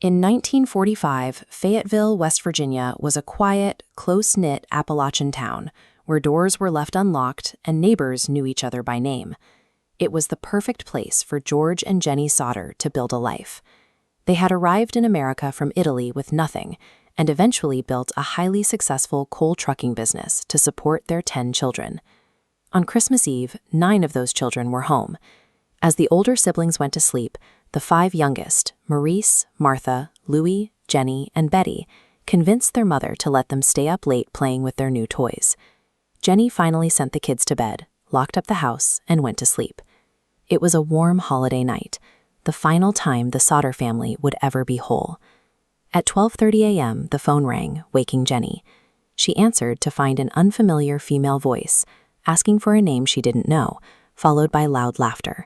In 1945, Fayetteville, West Virginia was a quiet, close-knit Appalachian town where doors were left unlocked and neighbors knew each other by name. It was the perfect place for George and Jennie Sodder to build a life. They had arrived in America from Italy with nothing and eventually built a highly successful coal trucking business to support their 10 children. On Christmas Eve, 9 of those children were home. As the older siblings went to sleep, the 5 youngest, Maurice, Martha, Louis, Jennie, and Betty, convinced their mother to let them stay up late playing with their new toys. Jennie finally sent the kids to bed, locked up the house, and went to sleep. It was a warm holiday night, the final time the Sodder family would ever be whole. At 12:30 a.m., the phone rang, waking Jennie. She answered to find an unfamiliar female voice, asking for a name she didn't know, followed by loud laughter.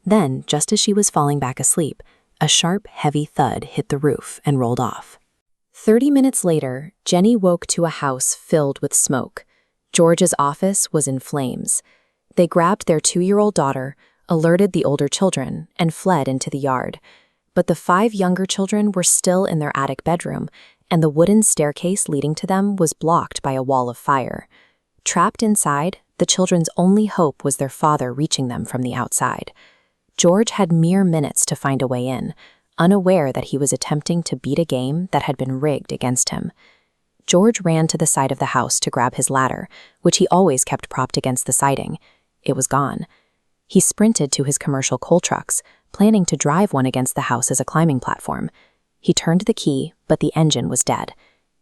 Then, just as she was falling back asleep, a sharp, heavy thud hit the roof and rolled off. 30 minutes later, Jennie woke to a house filled with smoke. George's office was in flames. They grabbed their 2-year-old daughter, alerted the older children, and fled into the yard. But the 5 younger children were still in their attic bedroom, and the wooden staircase leading to them was blocked by a wall of fire. Trapped inside, the children's only hope was their father reaching them from the outside. George had mere minutes to find a way in, unaware that he was attempting to beat a game that had been rigged against him. George ran to the side of the house to grab his ladder, which he always kept propped against the siding. It was gone. He sprinted to his commercial coal trucks, planning to drive one against the house as a climbing platform. He turned the key, but the engine was dead.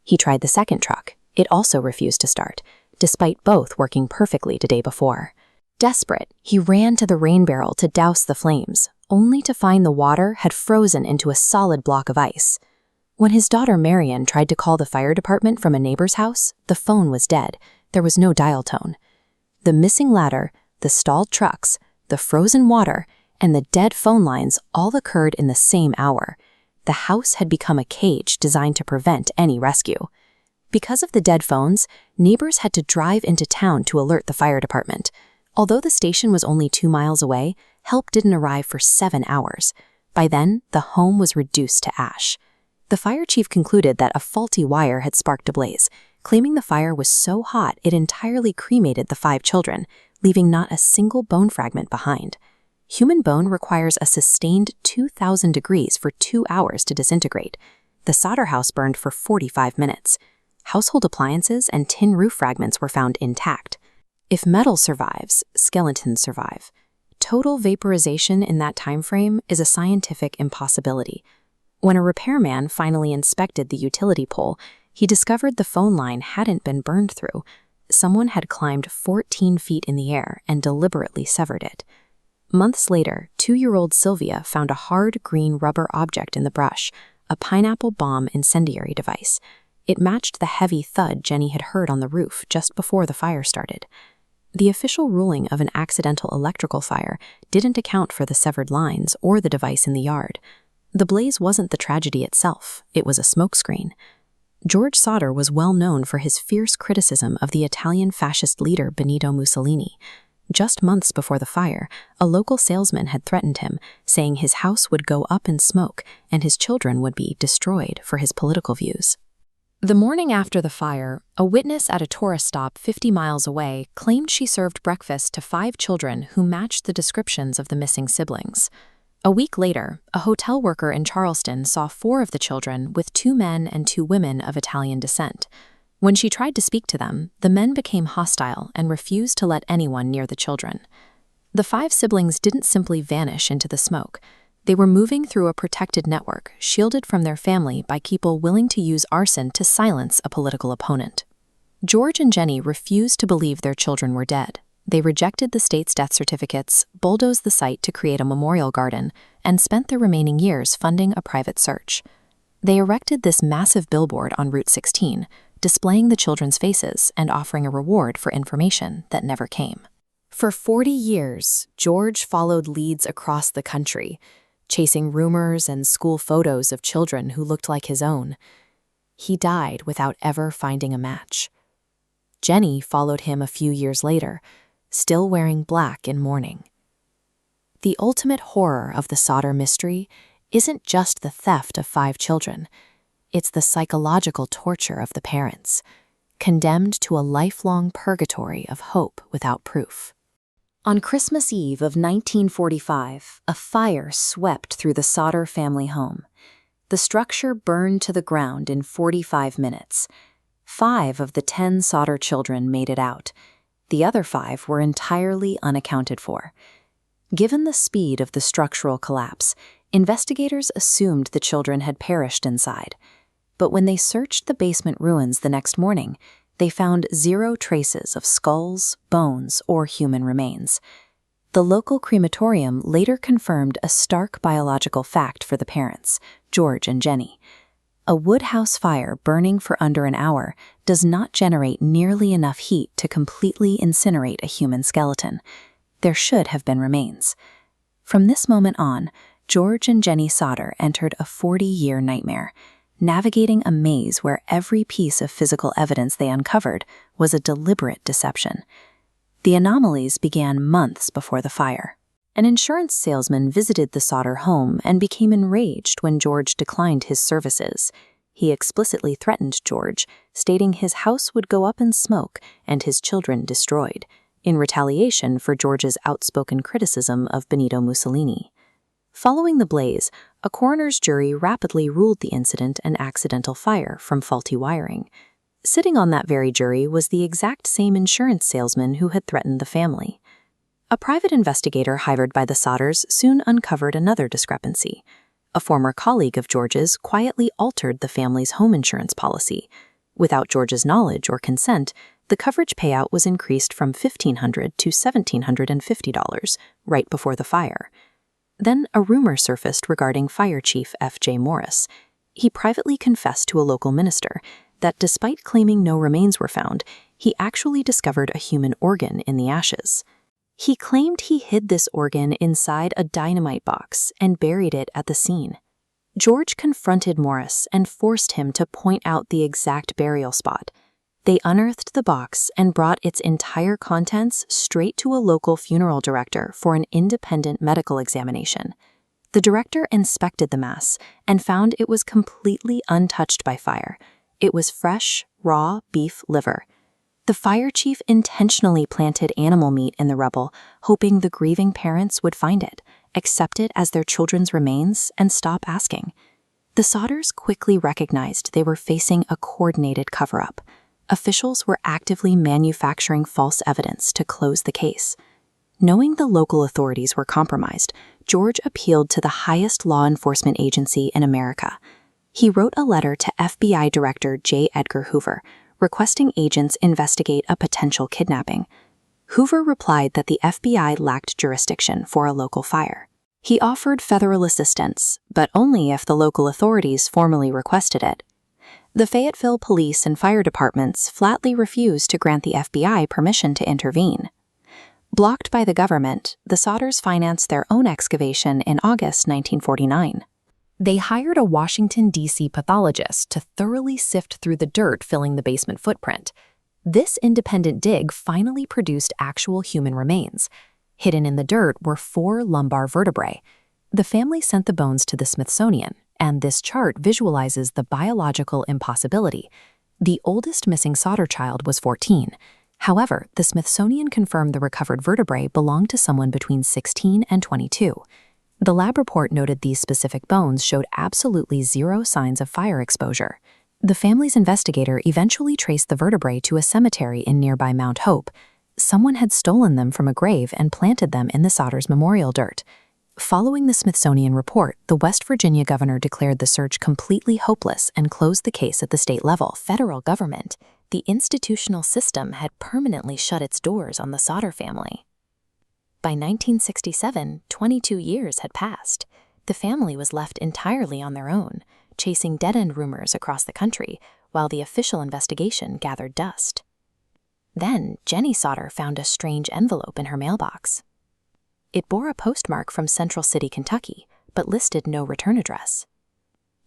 He tried the second truck. It also refused to start, despite both working perfectly the day before. Desperate, he ran to the rain barrel to douse the flames, only to find the water had frozen into a solid block of ice. When his daughter Meridian tried to call the fire department from a neighbor's house, the phone was dead. There was no dial tone. The missing ladder, the stalled trucks, the frozen water, and the dead phone lines all occurred in the same hour. The house had become a cage designed to prevent any rescue. Because of the dead phones, neighbors had to drive into town to alert the fire department. Although the station was only 2 miles away, help didn't arrive for 7 hours. By then, the home was reduced to ash. The fire chief concluded that a faulty wire had sparked a blaze, claiming the fire was so hot it entirely cremated the 5 children, leaving not a single bone fragment behind. Human bone requires a sustained 2,000 degrees for 2 hours to disintegrate. The Sodder house burned for 45 minutes. Household appliances and tin roof fragments were found intact. If metal survives, skeletons survive. Total vaporization in that time frame is a scientific impossibility. When a repairman finally inspected the utility pole, he discovered the phone line hadn't been burned through. Someone had climbed 14 feet in the air and deliberately severed it. Months later, 2-year-old Sylvia found a hard green rubber object in the brush, a pineapple bomb incendiary device. It matched the heavy thud Jennie had heard on the roof just before the fire started. The official ruling of an accidental electrical fire didn't account for the severed lines or the device in the yard. The blaze wasn't the tragedy itself, it was a smokescreen. George Sodder was well known for his fierce criticism of the Italian fascist leader Benito Mussolini. Just months before the fire, a local salesman had threatened him, saying his house would go up in smoke and his children would be destroyed for his political views. The morning after the fire, a witness at a tourist stop 50 miles away claimed she served breakfast to 5 children who matched the descriptions of the missing siblings. A week later, a hotel worker in Charleston saw 4 of the children with 2 men and 2 women of Italian descent. When she tried to speak to them, the men became hostile and refused to let anyone near the children. The 5 siblings didn't simply vanish into the smoke. They were moving through a protected network, shielded from their family by people willing to use arson to silence a political opponent. George and Jennie refused to believe their children were dead. They rejected the state's death certificates, bulldozed the site to create a memorial garden, and spent their remaining years funding a private search. They erected this massive billboard on Route 16, displaying the children's faces and offering a reward for information that never came. For 40 years, George followed leads across the country, chasing rumors and school photos of children who looked like his own. He died without ever finding a match. Jennie followed him a few years later, still wearing black in mourning. The ultimate horror of the Sodder mystery isn't just the theft of 5 children. It's the psychological torture of the parents, condemned to a lifelong purgatory of hope without proof. On Christmas Eve of 1945, a fire swept through the Sodder family home. The structure burned to the ground in 45 minutes. 5 of the 10 Sodder children made it out. The other 5 were entirely unaccounted for. Given the speed of the structural collapse, investigators assumed the children had perished inside. But when they searched the basement ruins the next morning, they found 0 traces of skulls, bones, or human remains. The local crematorium later confirmed a stark biological fact for the parents, George and Jennie. A wood house fire burning for under an hour does not generate nearly enough heat to completely incinerate a human skeleton. There should have been remains. From this moment on, George and Jennie Sodder entered a 40-year nightmare, navigating a maze where every piece of physical evidence they uncovered was a deliberate deception. The anomalies began months before the fire. An insurance salesman visited the Sodder home and became enraged when George declined his services. He explicitly threatened George, stating his house would go up in smoke and his children destroyed, in retaliation for George's outspoken criticism of Benito Mussolini. Following the blaze, a coroner's jury rapidly ruled the incident an accidental fire from faulty wiring. Sitting on that very jury was the exact same insurance salesman who had threatened the family. A private investigator hired by the Sodders soon uncovered another discrepancy. A former colleague of George's quietly altered the family's home insurance policy. Without George's knowledge or consent, the coverage payout was increased from $1,500 to $1,750 right before the fire. Then a rumor surfaced regarding Fire Chief F.J. Morris. He privately confessed to a local minister that despite claiming no remains were found, he actually discovered a human organ in the ashes. He claimed he hid this organ inside a dynamite box and buried it at the scene. George confronted Morris and forced him to point out the exact burial spot. They unearthed the box and brought its entire contents straight to a local funeral director for an independent medical examination. The director inspected the mass and found it was completely untouched by fire. It was fresh, raw beef liver. The fire chief intentionally planted animal meat in the rubble, hoping the grieving parents would find it, accept it as their children's remains, and stop asking. The Sodders quickly recognized they were facing a coordinated cover-up. Officials were actively manufacturing false evidence to close the case. Knowing the local authorities were compromised, George appealed to the highest law enforcement agency in America. He wrote a letter to FBI Director J. Edgar Hoover, requesting agents investigate a potential kidnapping. Hoover replied that the FBI lacked jurisdiction for a local fire. He offered federal assistance, but only if the local authorities formally requested it. The Fayetteville police and fire departments flatly refused to grant the FBI permission to intervene. Blocked by the government, the Sodders financed their own excavation in August 1949. They hired a Washington, D.C. pathologist to thoroughly sift through the dirt filling the basement footprint. This independent dig finally produced actual human remains. Hidden in the dirt were 4 lumbar vertebrae. The family sent the bones to the Smithsonian, and this chart visualizes the biological impossibility. The oldest missing Sodder child was 14. However, the Smithsonian confirmed the recovered vertebrae belonged to someone between 16 and 22. The lab report noted these specific bones showed absolutely 0 signs of fire exposure. The family's investigator eventually traced the vertebrae to a cemetery in nearby Mount Hope. Someone had stolen them from a grave and planted them in the Sodders' memorial dirt. Following the Smithsonian report, the West Virginia governor declared the search completely hopeless and closed the case at the state level. Federal government, the institutional system had permanently shut its doors on the Sodder family. By 1967, 22 years had passed. The family was left entirely on their own, chasing dead-end rumors across the country while the official investigation gathered dust. Then, Jennie Sodder found a strange envelope in her mailbox. It bore a postmark from Central City, Kentucky, but listed no return address.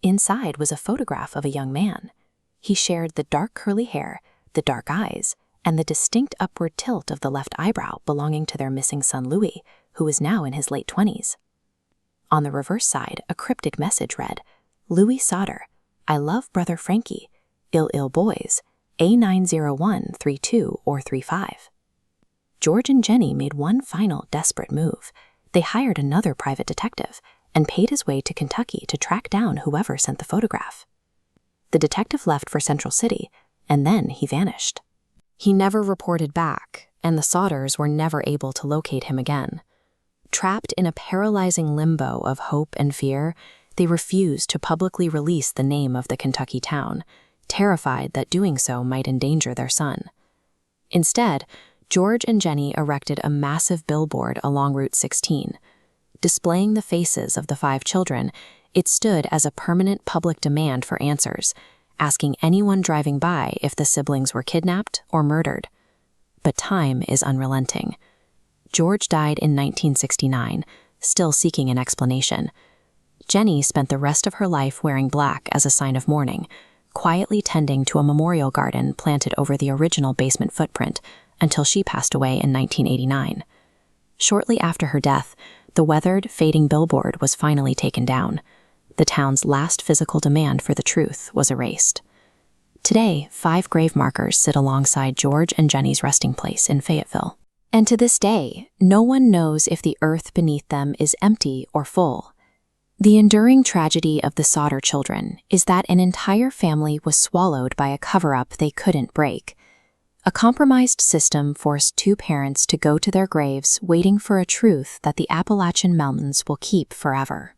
Inside was a photograph of a young man. He shared the dark curly hair, the dark eyes, and the distinct upward tilt of the left eyebrow belonging to their missing son Louis, who was now in his late 20s. On the reverse side, a cryptic message read, Louis Sodder, I love brother Frankie, ill boys, A90132 or 35. George and Jennie made one final desperate move. They hired another private detective and paid his way to Kentucky to track down whoever sent the photograph. The detective left for Central City, and then he vanished. He never reported back, and the Sodders were never able to locate him again. Trapped in a paralyzing limbo of hope and fear, they refused to publicly release the name of the Kentucky town, terrified that doing so might endanger their son. Instead, George and Jennie erected a massive billboard along Route 16. Displaying the faces of the 5 children, it stood as a permanent public demand for answers, asking anyone driving by if the siblings were kidnapped or murdered. But time is unrelenting. George died in 1969, still seeking an explanation. Jennie spent the rest of her life wearing black as a sign of mourning, quietly tending to a memorial garden planted over the original basement footprint until she passed away in 1989. Shortly after her death, the weathered, fading billboard was finally taken down. The town's last physical demand for the truth was erased. Today, 5 grave markers sit alongside George and Jennie's resting place in Fayetteville. And to this day, no one knows if the earth beneath them is empty or full. The enduring tragedy of the Sodder children is that an entire family was swallowed by a cover-up they couldn't break. A compromised system forced 2 parents to go to their graves waiting for a truth that the Appalachian Mountains will keep forever.